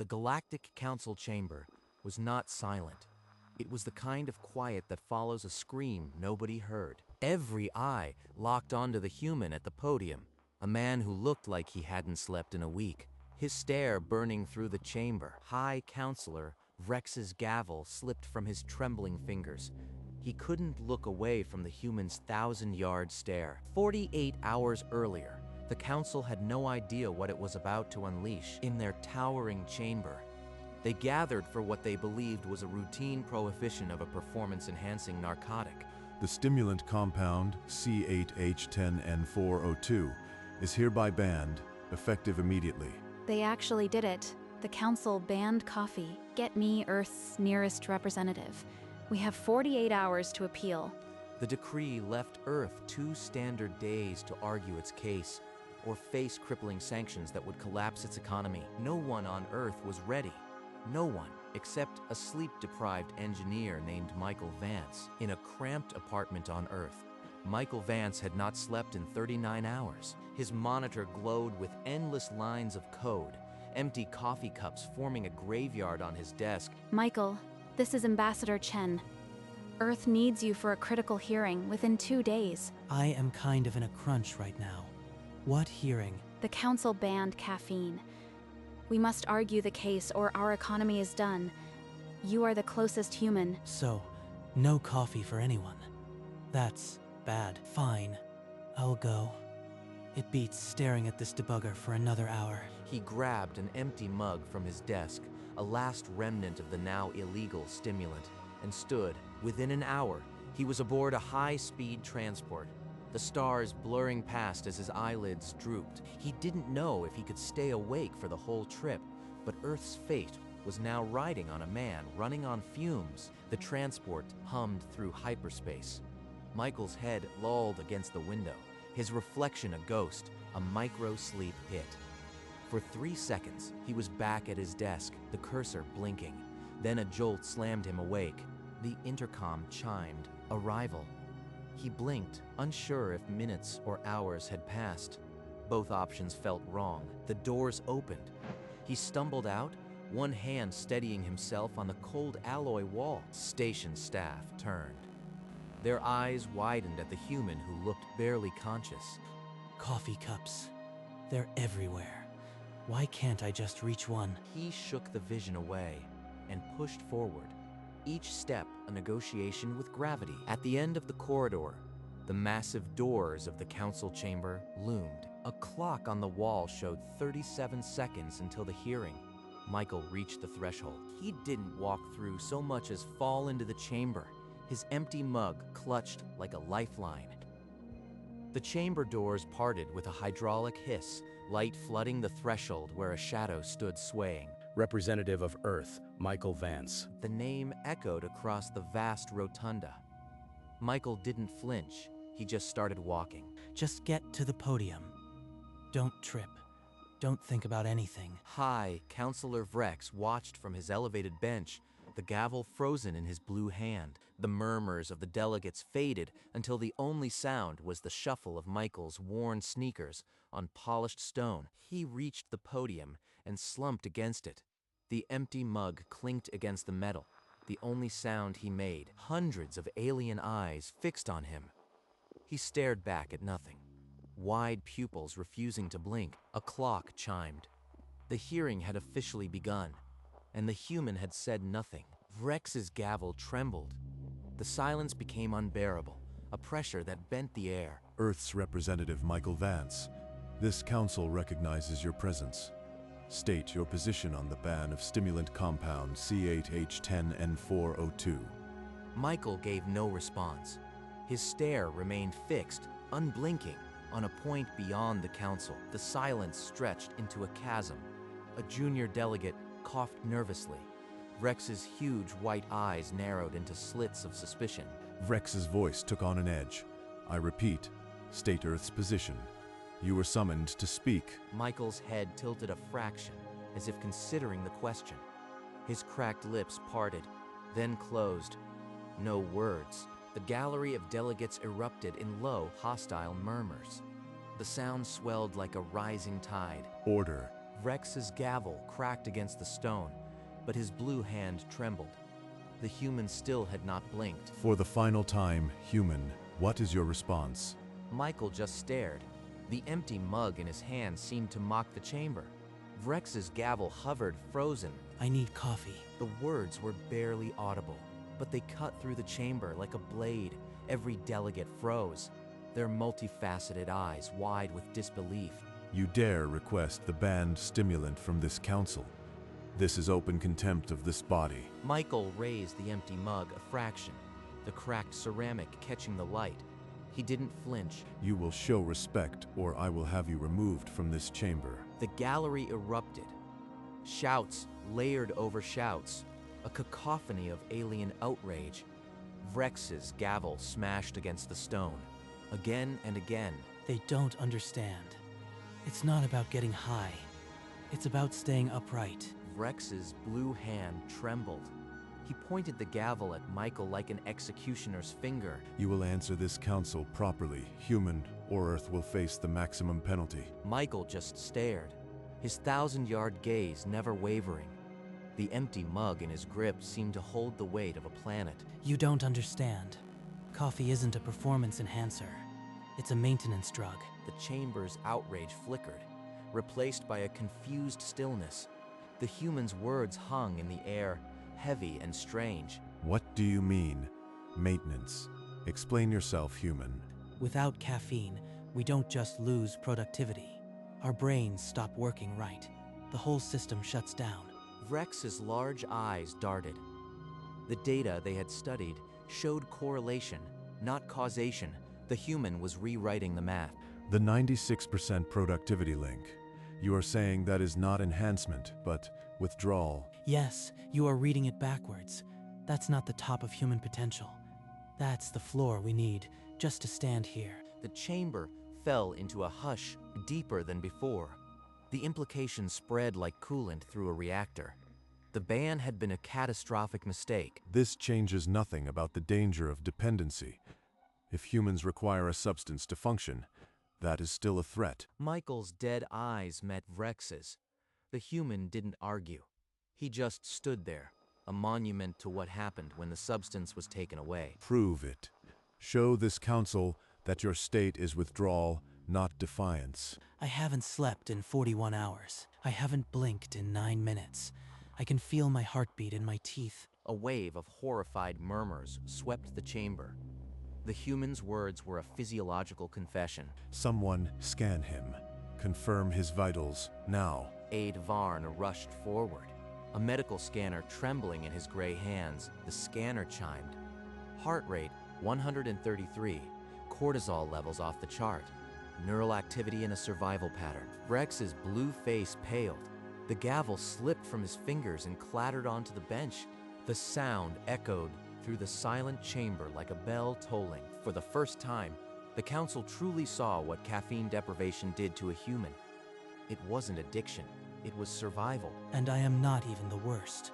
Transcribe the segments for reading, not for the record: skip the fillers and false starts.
the Galactic Council chamber was not silent. It was the kind of quiet that follows a scream nobody heard. Every eye locked onto the human at the podium, a man who looked like he hadn't slept in a week, his stare burning through the chamber. High Counselor Rex's gavel slipped from his trembling fingers. He couldn't look away from the human's 1,000-yard stare. 48 hours earlier, the council had no idea what it was about to unleash in their towering chamber. They gathered for what they believed was a routine prohibition of a performance-enhancing narcotic. The stimulant compound C8H10N4O2 is hereby banned, effective immediately. They actually did it. The council banned coffee. Get me Earth's nearest representative. We have 48 hours to appeal. The decree left Earth 2 standard days to argue its case or face crippling sanctions that would collapse its economy. No one on Earth was ready. No one, except a sleep-deprived engineer named Michael Vance. In a cramped apartment on Earth, Michael Vance had not slept in 39 hours. His monitor glowed with endless lines of code, empty coffee cups forming a graveyard on his desk. Michael, this is Ambassador Chen. Earth needs you for a critical hearing within 2 days. I am kind of in a crunch right now. What hearing? The council banned caffeine. We must argue the case or our economy is done. You are the closest human. So, no coffee for anyone. That's bad. Fine. I'll go. It beats staring at this debugger for another hour. He grabbed an empty mug from his desk, a last remnant of the now illegal stimulant, and stood. Within an hour, he was aboard a high-speed transport, the stars blurring past as his eyelids drooped. He didn't know if he could stay awake for the whole trip, but Earth's fate was now riding on a man running on fumes. The transport hummed through hyperspace. Michael's head lolled against the window, his reflection a ghost, a micro-sleep hit. For 3 seconds, he was back at his desk, the cursor blinking. Then a jolt slammed him awake. The intercom chimed. Arrival. He blinked, unsure if minutes or hours had passed. Both options felt wrong. The doors opened. He stumbled out, one hand steadying himself on the cold alloy wall. Station staff turned. Their eyes widened at the human who looked barely conscious. Coffee cups. They're everywhere. Why can't I just reach one? He shook the vision away and pushed forward. Each step a negotiation with gravity. At the end of the corridor, the massive doors of the council chamber loomed. A clock on the wall showed 37 seconds until the hearing. Michael reached the threshold. He didn't walk through so much as fall into the chamber, his empty mug clutched like a lifeline. The chamber doors parted with a hydraulic hiss, light flooding the threshold where a shadow stood swaying. Representative of Earth, Michael Vance. The name echoed across the vast rotunda. Michael didn't flinch. He just started walking. Just get to the podium. Don't trip. Don't think about anything. High Counselor Vrex watched from his elevated bench, the gavel frozen in his blue hand. The murmurs of the delegates faded until the only sound was the shuffle of Michael's worn sneakers on polished stone. He reached the podium and slumped against it. The empty mug clinked against the metal, the only sound he made. Hundreds of alien eyes fixed on him. He stared back at nothing, wide pupils refusing to blink. A clock chimed. The hearing had officially begun, and the human had said nothing. Vrex's gavel trembled. The silence became unbearable, a pressure that bent the air. Earth's representative, Michael Vance. This council recognizes your presence. State your position on the ban of stimulant compound C8H10N4O2. Michael gave no response. His stare remained fixed, unblinking, on a point beyond the council. The silence stretched into a chasm. A junior delegate coughed nervously. Vrex's huge white eyes narrowed into slits of suspicion. Vrex's voice took on an edge. I repeat, state Earth's position. You were summoned to speak. Michael's head tilted a fraction, as if considering the question. His cracked lips parted, then closed. No words. The gallery of delegates erupted in low, hostile murmurs. The sound swelled like a rising tide. Order. Vrex's gavel cracked against the stone, but his blue hand trembled. The human still had not blinked. For the final time, human, what is your response? Michael just stared. The empty mug in his hand seemed to mock the chamber. Vrex's gavel hovered, frozen. I need coffee. The words were barely audible, but they cut through the chamber like a blade. Every delegate froze, their multifaceted eyes wide with disbelief. You dare request the banned stimulant from this council. This is open contempt of this body. Michael raised the empty mug a fraction, the cracked ceramic catching the light. He didn't flinch. You will show respect, or I will have you removed from this chamber. The gallery erupted. Shouts layered over shouts, a cacophony of alien outrage. Vrex's gavel smashed against the stone, again and again. They don't understand. It's not about getting high. It's about staying upright. Vrex's blue hand trembled. He pointed the gavel at Michael like an executioner's finger. You will answer this council properly. Human or Earth will face the maximum penalty. Michael just stared, his 1,000-yard gaze never wavering. The empty mug in his grip seemed to hold the weight of a planet. You don't understand. Coffee isn't a performance enhancer. It's a maintenance drug. The chamber's outrage flickered, replaced by a confused stillness. The human's words hung in the air, heavy and strange. What do you mean? Maintenance. Explain yourself, human. Without caffeine, we don't just lose productivity. Our brains stop working right. The whole system shuts down. Vrex's large eyes darted. The data they had studied showed correlation, not causation. The human was rewriting the math. The 96% productivity link. You are saying that is not enhancement, but withdrawal. Yes, you are reading it backwards. That's not the top of human potential. That's the floor we need just to stand here. The chamber fell into a hush deeper than before. The implications spread like coolant through a reactor. The ban had been a catastrophic mistake. This changes nothing about the danger of dependency. If humans require a substance to function, that is still a threat. Michael's dead eyes met Vrex's. The human didn't argue. He just stood there, a monument to what happened when the substance was taken away. Prove it. Show this council that your state is withdrawal, not defiance. I haven't slept in 41 hours. I haven't blinked in 9 minutes. I can feel my heartbeat in my teeth. A wave of horrified murmurs swept the chamber. The human's words were a physiological confession. Someone scan him. Confirm his vitals, now. Aide Varn rushed forward, a medical scanner trembling in his gray hands. The scanner chimed. Heart rate 133, cortisol levels off the chart, neural activity in a survival pattern. Vrex's blue face paled. The gavel slipped from his fingers and clattered onto the bench. The sound echoed through the silent chamber like a bell tolling. For the first time, the council truly saw what caffeine deprivation did to a human. It wasn't addiction, it was survival. And I am not even the worst.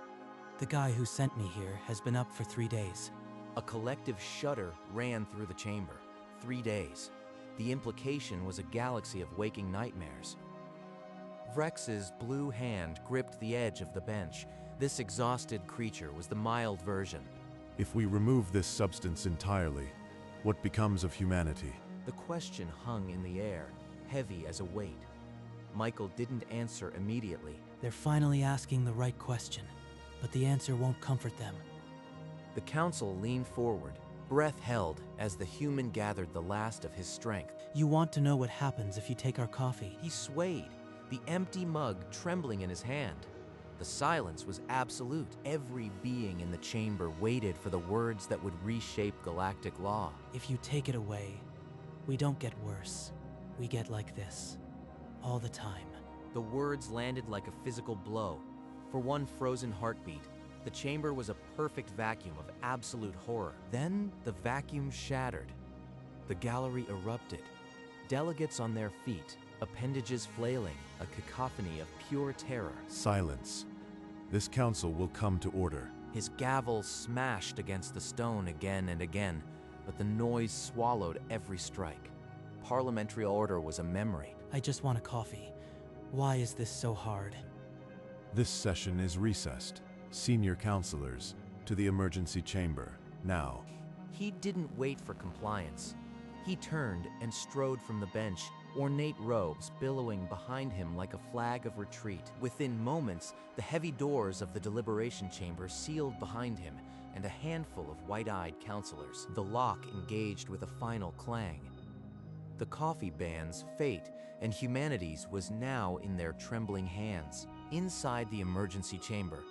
The guy who sent me here has been up for 3 days. A collective shudder ran through the chamber. 3 days. The implication was a galaxy of waking nightmares. Vrex's blue hand gripped the edge of the bench. This exhausted creature was the mild version. If we remove this substance entirely, what becomes of humanity? The question hung in the air, heavy as a weight. Michael didn't answer immediately. They're finally asking the right question, but the answer won't comfort them. The council leaned forward, breath held as the human gathered the last of his strength. You want to know what happens if you take our coffee? He swayed, the empty mug trembling in his hand. The silence was absolute. Every being in the chamber waited for the words that would reshape galactic law. If you take it away, we don't get worse. We get like this. All the time. The words landed like a physical blow. For one frozen heartbeat, the chamber was a perfect vacuum of absolute horror. Then the vacuum shattered. The gallery erupted. Delegates on their feet, appendages flailing, a cacophony of pure terror. Silence. This council will come to order. His gavel smashed against the stone again and again, but the noise swallowed every strike. Parliamentary order was a memory. I just want a coffee. Why is this so hard? This session is recessed. Senior counselors, to the emergency chamber, now. He didn't wait for compliance. He turned and strode from the bench, ornate robes billowing behind him like a flag of retreat. Within moments, the heavy doors of the deliberation chamber sealed behind him, and a handful of white-eyed counselors. The lock engaged with a final clang. The coffee band's fate and humanity's was now in their trembling hands. Inside the emergency chamber,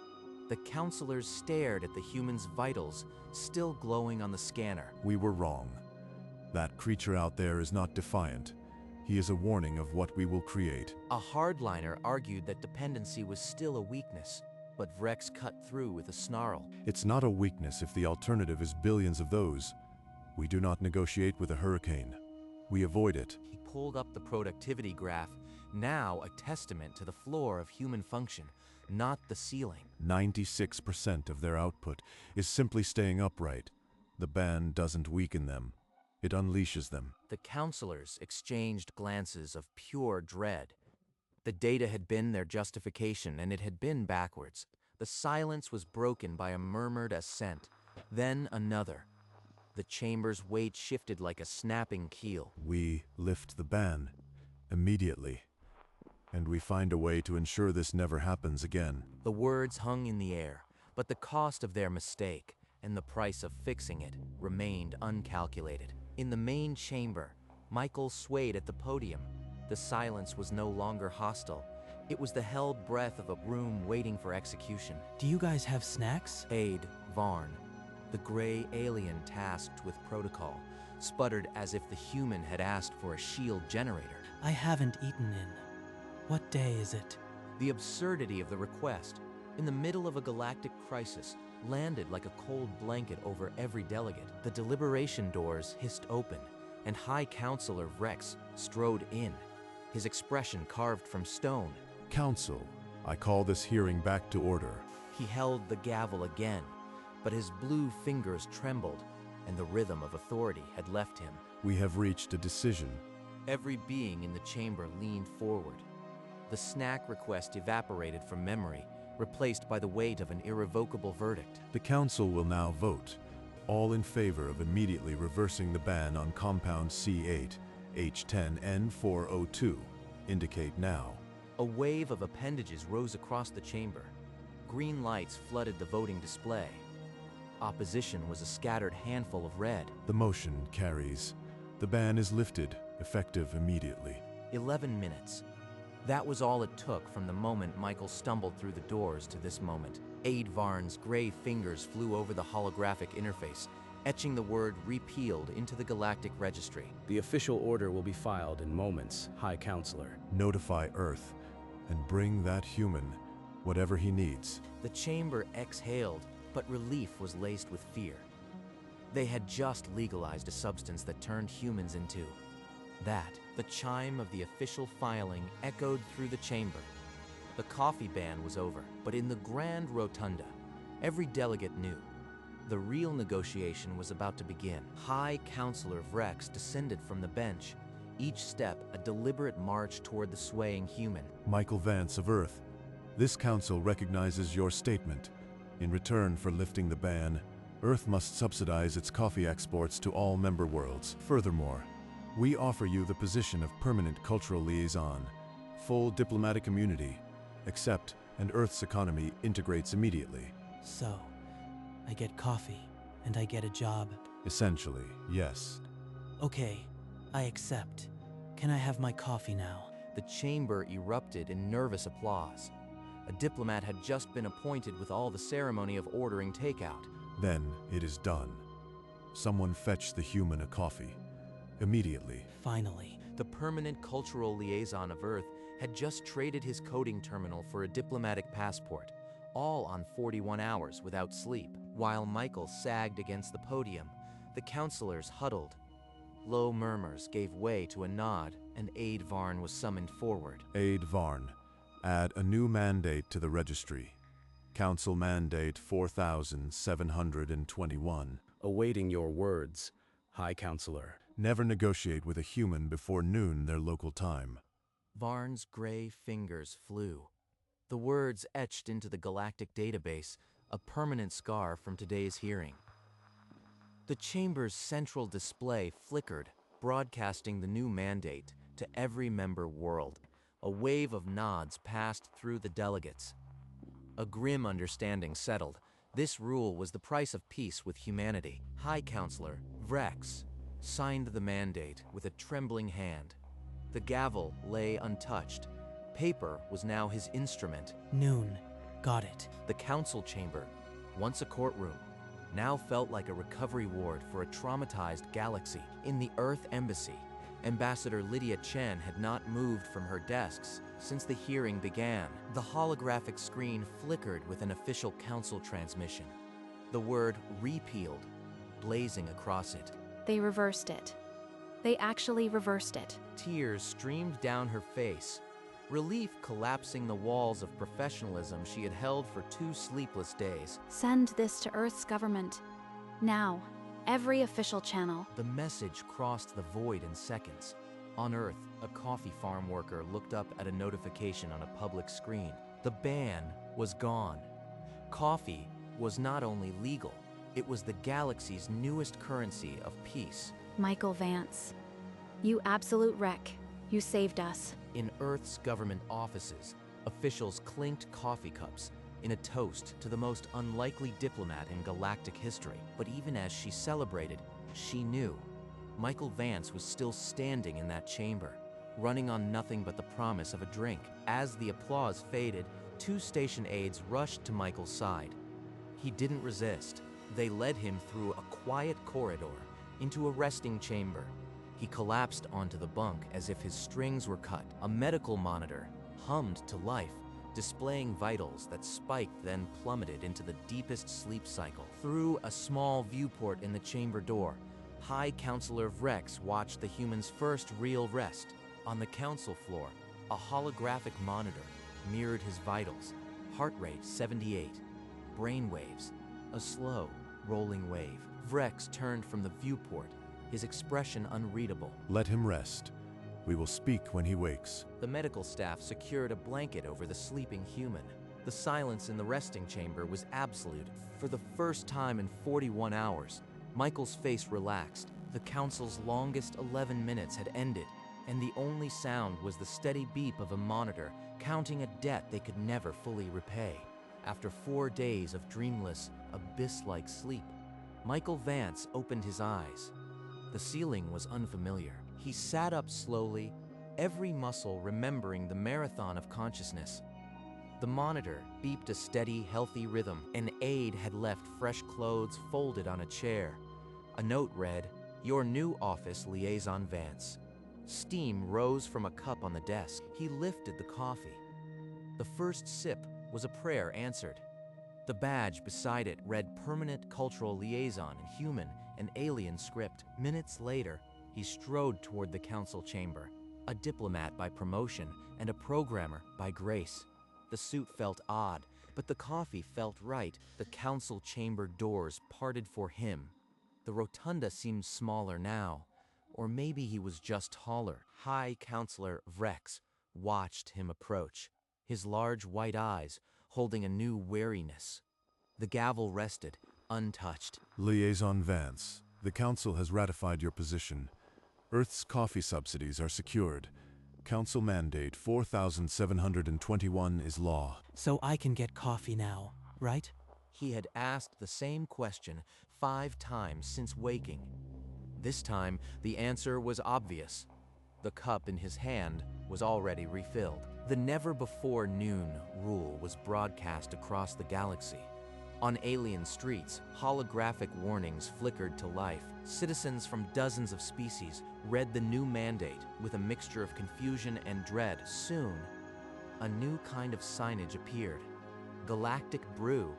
the counselors stared at the human's vitals, still glowing on the scanner. We were wrong. That creature out there is not defiant. He is a warning of what we will create. A hardliner argued that dependency was still a weakness, but Vrex cut through with a snarl. It's not a weakness if the alternative is billions of those. We do not negotiate with a hurricane. We avoid it. He pulled up the productivity graph, now a testament to the floor of human function, not the ceiling. 96% of their output is simply staying upright. The ban doesn't weaken them. It unleashes them. The counselors exchanged glances of pure dread. The data had been their justification, and it had been backwards. The silence was broken by a murmured assent, then another. The chamber's weight shifted like a snapping keel. We lift the ban immediately, and we find a way to ensure this never happens again. The words hung in the air, but the cost of their mistake and the price of fixing it remained uncalculated. In the main chamber, Michael swayed at the podium. The silence was no longer hostile. It was the held breath of a room waiting for execution. Do you guys have snacks? Aide Varn, the gray alien tasked with protocol, sputtered as if the human had asked for a shield generator. I haven't eaten in. What day is it? The absurdity of the request, in the middle of a galactic crisis, landed like a cold blanket over every delegate. The deliberation doors hissed open, and High Counselor Vrex strode in, his expression carved from stone. Council, I call this hearing back to order. He held the gavel again, but his blue fingers trembled, and the rhythm of authority had left him. We have reached a decision. Every being in the chamber leaned forward. The snack request evaporated from memory, replaced by the weight of an irrevocable verdict. The Council will now vote, all in favor of immediately reversing the ban on Compound C8, H10N402. Indicate now. A wave of appendages rose across the chamber. Green lights flooded the voting display. Opposition was a scattered handful of red. The motion carries. The ban is lifted, effective immediately. 11 minutes. That was all it took from the moment Michael stumbled through the doors to this moment. Aide Varn's gray fingers flew over the holographic interface, etching the word repealed into the Galactic Registry. The official order will be filed in moments, High Counselor. Notify Earth and bring that human whatever he needs. The chamber exhaled, but relief was laced with fear. They had just legalized a substance that turned humans into that. The chime of the official filing echoed through the chamber. The coffee ban was over, but in the grand rotunda, every delegate knew the real negotiation was about to begin. High Counselor Vrex descended from the bench, each step a deliberate march toward the swaying human. Michael Vance of Earth, this council recognizes your statement. In return for lifting the ban, Earth must subsidize its coffee exports to all member worlds. Furthermore, we offer you the position of permanent cultural liaison, full diplomatic immunity, except and Earth's economy integrates immediately. So, I get coffee, and I get a job. Essentially, yes. Okay, I accept. Can I have my coffee now? The chamber erupted in nervous applause. A diplomat had just been appointed with all the ceremony of ordering takeout. Then it is done. Someone fetch the human a coffee. Immediately. Finally. The permanent cultural liaison of Earth had just traded his coding terminal for a diplomatic passport, all on 41 hours without sleep. While Michael sagged against the podium, the counselors huddled. Low murmurs gave way to a nod, and Aide Varn was summoned forward. Aide Varn, add a new mandate to the registry. Council Mandate 4721. Awaiting your words, High Counselor. Never negotiate with a human before noon their local time. Varn's gray fingers flew. The words etched into the Galactic database, a permanent scar from today's hearing. The chamber's central display flickered, broadcasting the new mandate to every member world. A wave of nods passed through the delegates. A grim understanding settled. This rule was the price of peace with humanity. High Counselor Vrex signed the mandate with a trembling hand. The gavel lay untouched. Paper was now his instrument. Noon. Got it. The council chamber, once a courtroom, now felt like a recovery ward for a traumatized galaxy. In the Earth Embassy, Ambassador Lydia Chen had not moved from her desks since the hearing began. The holographic screen flickered with an official council transmission. The word repealed blazing across it. They reversed it. They actually reversed it. Tears streamed down her face, relief collapsing the walls of professionalism she had held for 2 sleepless days. Send this to Earth's government. Now. Every official channel. The message crossed the void in seconds. On Earth, a coffee farm worker looked up at a notification on a public screen. The ban was gone. Coffee was not only legal, it was the galaxy's newest currency of peace. Michael Vance. You absolute wreck. You saved us. In Earth's government offices, officials clinked coffee cups in a toast to the most unlikely diplomat in galactic history. But even as she celebrated, she knew Michael Vance was still standing in that chamber, running on nothing but the promise of a drink. As the applause faded, 2 station aides rushed to Michael's side. He didn't resist. They led him through a quiet corridor into a resting chamber. He collapsed onto the bunk as if his strings were cut. A medical monitor hummed to life, displaying vitals that spiked then plummeted into the deepest sleep cycle. Through a small viewport in the chamber door, High Counselor Vrex watched the human's first real rest. On the council floor, a holographic monitor mirrored his vitals. Heart rate 78, brain waves, a slow, rolling wave. Vrex turned from the viewport, his expression unreadable. Let him rest. We will speak when he wakes. The medical staff secured a blanket over the sleeping human. The silence in the resting chamber was absolute. For the first time in 41 hours, Michael's face relaxed. The council's longest 11 minutes had ended, and the only sound was the steady beep of a monitor counting a debt they could never fully repay. After 4 days of dreamless, abyss-like sleep, Michael Vance opened his eyes. The ceiling was unfamiliar. He sat up slowly, every muscle remembering the marathon of consciousness. The monitor beeped a steady, healthy rhythm. An aide had left fresh clothes folded on a chair. A note read, "Your new office, Liaison Vance." Steam rose from a cup on the desk. He lifted the coffee. The first sip was a prayer answered. The badge beside it read Permanent Cultural Liaison in human and alien script. Minutes later, he strode toward the council chamber, a diplomat by promotion and a programmer by grace. The suit felt odd, but the coffee felt right. The council chamber doors parted for him. The rotunda seemed smaller now, or maybe he was just taller. High Counselor Vrex watched him approach, his large white eyes holding a new wariness. The gavel rested, untouched. Liaison Vance, the Council has ratified your position. Earth's coffee subsidies are secured. Council Mandate 4721 is law. So I can get coffee now, right? He had asked the same question 5 times since waking. This time, the answer was obvious. The cup in his hand was already refilled. The never-before-noon rule was broadcast across the galaxy. On alien streets, holographic warnings flickered to life. Citizens from dozens of species read the new mandate with a mixture of confusion and dread. Soon, a new kind of signage appeared. Galactic Brew,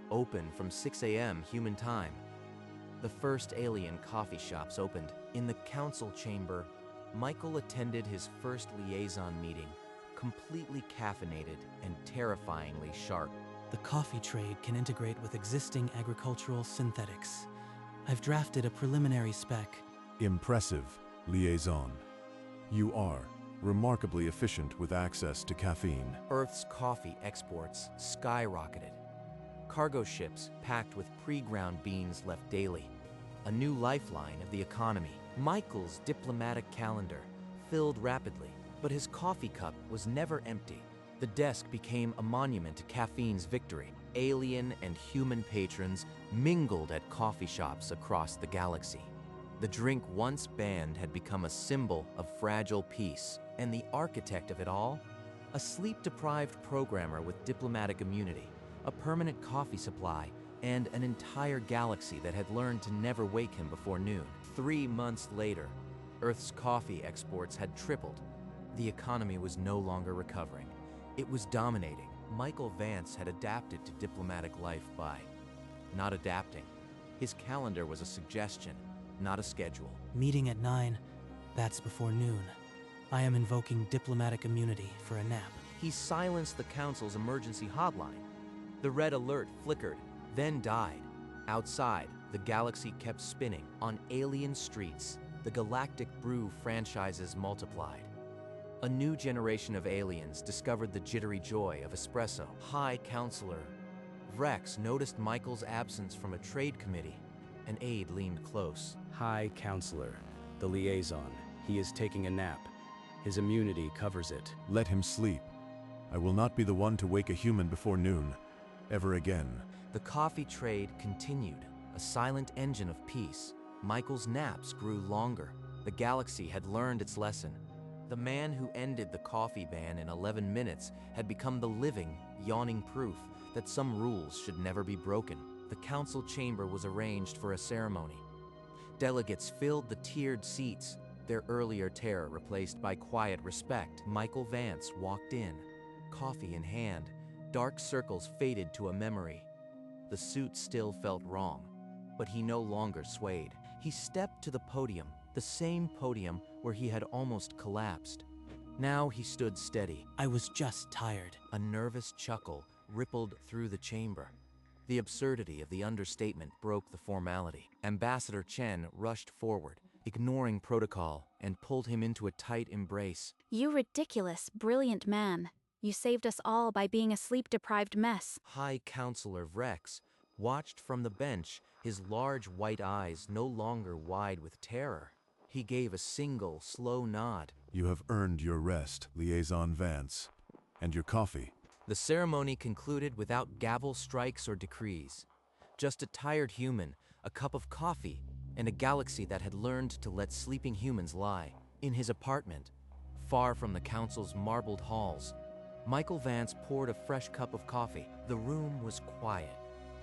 open from 6 a.m. human time. The first alien coffee shops opened. In the council chamber, Michael attended his first liaison meeting, completely caffeinated and terrifyingly sharp. The coffee trade can integrate with existing agricultural synthetics. I've drafted a preliminary spec. Impressive, Liaison. You are remarkably efficient with access to caffeine. Earth's coffee exports skyrocketed. Cargo ships packed with pre-ground beans left daily, a new lifeline of the economy. Michael's diplomatic calendar filled rapidly, but his coffee cup was never empty. The desk became a monument to caffeine's victory. Alien and human patrons mingled at coffee shops across the galaxy. The drink once banned had become a symbol of fragile peace, and the architect of it all, a sleep-deprived programmer with diplomatic immunity, a permanent coffee supply, and an entire galaxy that had learned to never wake him before noon. 3 months later, Earth's coffee exports had tripled. The economy was no longer recovering. It was dominating. Michael Vance had adapted to diplomatic life by not adapting. His calendar was a suggestion, not a schedule. Meeting at 9, that's before noon. I am invoking diplomatic immunity for a nap. He silenced the Council's emergency hotline. The red alert flickered, then died. Outside, the galaxy kept spinning. On alien streets, the Galactic brew franchises multiplied. A new generation of aliens discovered the jittery joy of espresso. High Counselor Vrex noticed Michael's absence from a trade committee. An aide leaned close. High Counselor, the liaison. He is taking a nap. His immunity covers it. Let him sleep. I will not be the one to wake a human before noon, ever again. The coffee trade continued, a silent engine of peace. Michael's naps grew longer. The galaxy had learned its lesson. The man who ended the coffee ban in 11 minutes had become the living, yawning proof that some rules should never be broken. The council chamber was arranged for a ceremony. Delegates filled the tiered seats, their earlier terror replaced by quiet respect. Michael Vance walked in, coffee in hand. Dark circles faded to a memory. The suit still felt wrong, but he no longer swayed. He stepped to the podium, the same podium where he had almost collapsed. Now he stood steady. I was just tired. A nervous chuckle rippled through the chamber. The absurdity of the understatement broke the formality. Ambassador Chen rushed forward, ignoring protocol, and pulled him into a tight embrace. You ridiculous, brilliant man. You saved us all by being a sleep-deprived mess. High Counselor Vrex watched from the bench, his large white eyes no longer wide with terror. He gave a single, slow nod. You have earned your rest, Liaison Vance, and your coffee. The ceremony concluded without gavel strikes or decrees. Just a tired human, a cup of coffee, and a galaxy that had learned to let sleeping humans lie. In his apartment, far from the council's marbled halls, Michael Vance poured a fresh cup of coffee. The room was quiet.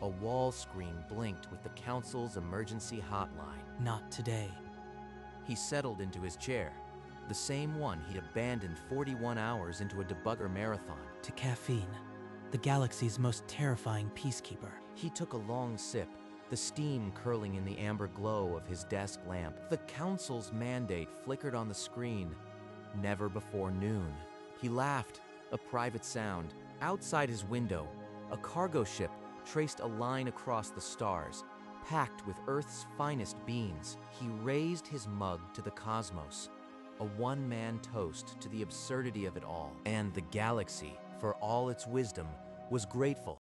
A wall screen blinked with the council's emergency hotline. Not today. He settled into his chair, the same one he'd abandoned 41 hours into a debugger marathon. To caffeine, the galaxy's most terrifying peacekeeper. He took a long sip, the steam curling in the amber glow of his desk lamp. The council's mandate flickered on the screen. Never before noon. He laughed, a private sound. Outside his window, a cargo ship traced a line across the stars, packed with Earth's finest beans. He raised his mug to the cosmos, a one-man toast to the absurdity of it all. And the galaxy, for all its wisdom, was grateful.